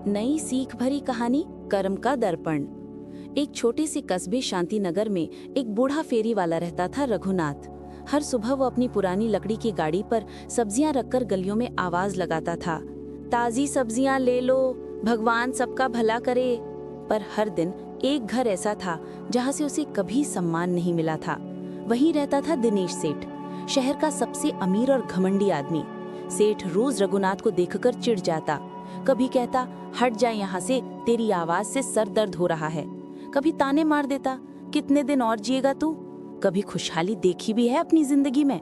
नई सीख भरी कहानी कर्म का दर्पण। एक छोटे से कस्बे शांतिनगर में एक बूढ़ा फेरी वाला रहता था, रघुनाथ। हर सुबह वो अपनी पुरानी लकड़ी की गाड़ी पर सब्जियां रखकर गलियों में आवाज लगाता था, ताजी सब्जियां ले लो, भगवान सबका भला करे। पर हर दिन एक घर ऐसा था जहां से उसे कभी सम्मान नहीं मिला था। वहीं रहता था दिनेश सेठ, शहर का सबसे अमीर और घमंडी आदमी। सेठ रोज रघुनाथ को देखकर चिढ़ जाता। कभी कहता, हट जा यहाँ से, तेरी आवाज से सर दर्द हो रहा है। कभी ताने मार देता, कितने दिन और जिएगा तू। कभी खुशहाली देखी भी है अपनी जिंदगी में।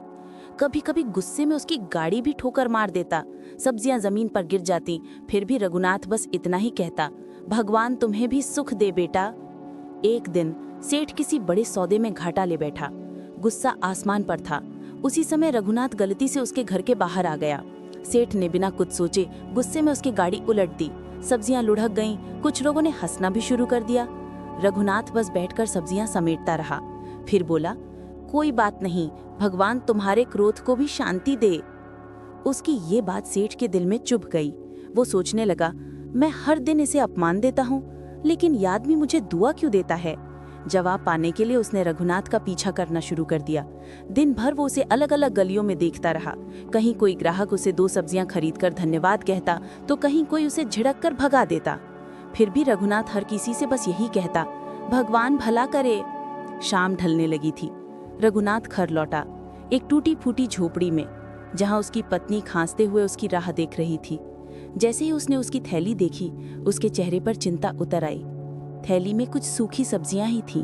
कभी कभी गुस्से में उसकी गाड़ी भी ठोकर मार देता, सब्जियां जमीन पर गिर जाती। फिर भी रघुनाथ बस इतना ही कहता, भगवान तुम्हें भी सुख दे बेटा। एक दिन सेठ किसी बड़े सौदे में घाटा ले बैठा। गुस्सा आसमान पर था। उसी समय रघुनाथ गलती से उसके घर के बाहर आ गया। सेठ ने बिना कुछ सोचे गुस्से में उसकी गाड़ी उलट दी। सब्जियां लुढ़क गईं। कुछ लोगों ने हंसना भी शुरू कर दिया। रघुनाथ बस बैठकर सब्जियां समेटता रहा। फिर बोला, कोई बात नहीं, भगवान तुम्हारे क्रोध को भी शांति दे। उसकी ये बात सेठ के दिल में चुभ गई। वो सोचने लगा, मैं हर दिन इसे अपमान देता हूँ, लेकिन याद भी मुझे दुआ क्यों देता है। जवाब पाने के लिए उसने रघुनाथ का पीछा करना शुरू कर दिया। दिन भर वो उसे अलग अलग गलियों में देखता रहा। कहीं कोई ग्राहक उसे 2 सब्जियां खरीदकर धन्यवाद कहता, तो कहीं कोई उसे झिड़क कर भगा देता। फिर भी रघुनाथ हर किसी से बस यही कहता, भगवान भला करे। शाम ढलने लगी थी। रघुनाथ घर लौटा, एक टूटी फूटी झोपड़ी में, जहां उसकी पत्नी खांसते हुए उसकी राह देख रही थी। जैसे ही उसने उसकी थैली देखी, उसके चेहरे पर चिंता उतर आई। थैली में कुछ सूखी सब्जियां ही थीं।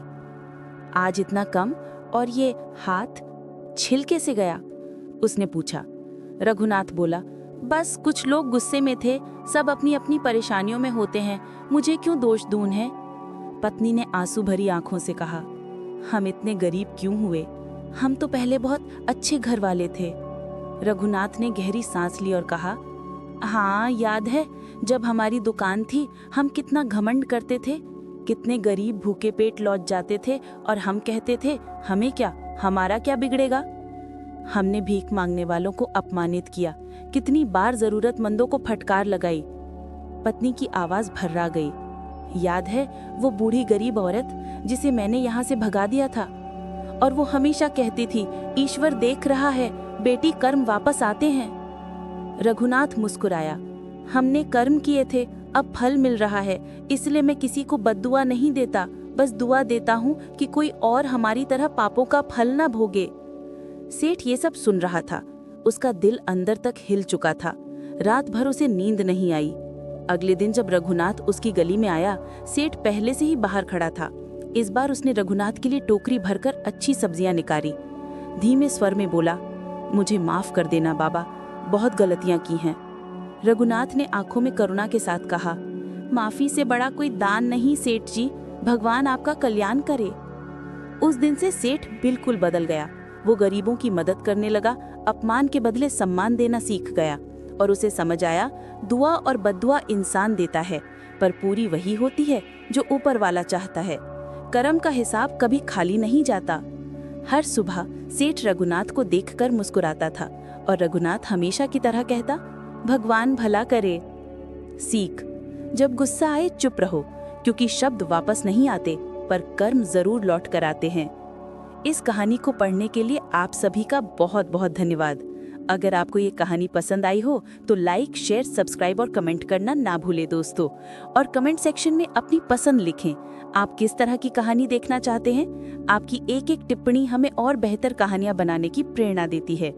आज इतना कम, और ये हाथ छिल कैसे गया? उसने पूछा। रघुनाथ बोला, बस कुछ लोग गुस्से में थे, सब अपनी अपनी परेशानियों में होते हैं, मुझे क्यों दोष दून है। पत्नी ने आंसू भरी आंखों से कहा, हम इतने गरीब क्यों हुए? हम तो पहले बहुत अच्छे घर वाले थे। रघुनाथ ने गहरी सांस ली और कहा, हाँ याद है, जब हमारी दुकान थी हम कितना घमंड करते थे। कितने गरीब भूखे पेट लौट जाते थे और हम कहते थे, हमें क्या, हमारा क्या बिगड़ेगा। हमने भीख मांगने वालों को अपमानित किया, कितनी बार जरूरतमंदों को फटकार लगाई। पत्नी की आवाज भर्रा गई। याद है वो बूढ़ी गरीब औरत जिसे मैंने यहाँ से भगा दिया था, और वो हमेशा कहती थी, ईश्वर देख रहा है, बेटी कर्म वापस आते हैं। रघुनाथ मुस्कुराया, हमने कर्म किए थे, अब फल मिल रहा है, इसलिए मैं किसी को बद्दुआ नहीं देता, बस दुआ देता हूँ कि कोई और हमारी तरह पापों का फल न भोगे। सेठ ये सब सुन रहा था। उसका दिल अंदर तक हिल चुका था। रात भर उसे नींद नहीं आई। अगले दिन जब रघुनाथ उसकी गली में आया, सेठ पहले से ही बाहर खड़ा था। इस बार उसने रघुनाथ के लिए टोकरी भरकर अच्छी सब्जियां निकाली। धीमे स्वर में बोला, मुझे माफ कर देना बाबा, बहुत गलतियां की हैं। रघुनाथ ने आंखों में करुणा के साथ कहा, माफी से बड़ा कोई दान नहीं सेठ जी, भगवान आपका कल्याण करे। उस दिन से सेठ बिल्कुल बदल गया। वो गरीबों की मदद करने लगा, अपमान के बदले सम्मान देना सीख गया, और उसे समझ आया, दुआ और बद्दुआ इंसान देता है, पर पूरी वही होती है जो ऊपर वाला चाहता है। कर्म का हिसाब कभी खाली नहीं जाता। हर सुबह सेठ रघुनाथ को देखकर मुस्कुराता था, और रघुनाथ हमेशा की तरह कहता, भगवान भला करे। सीख, जब गुस्सा आए चुप रहो, क्योंकि शब्द वापस नहीं आते, पर कर्म जरूर लौट कर आते हैं। इस कहानी को पढ़ने के लिए आप सभी का बहुत बहुत धन्यवाद। अगर आपको ये कहानी पसंद आई हो तो लाइक, शेयर, सब्सक्राइब और कमेंट करना ना भूले दोस्तों। और कमेंट सेक्शन में अपनी पसंद लिखें। आप किस तरह की कहानी देखना चाहते हैं? आपकी एक एक टिप्पणी हमें और बेहतर कहानियां बनाने की प्रेरणा देती है।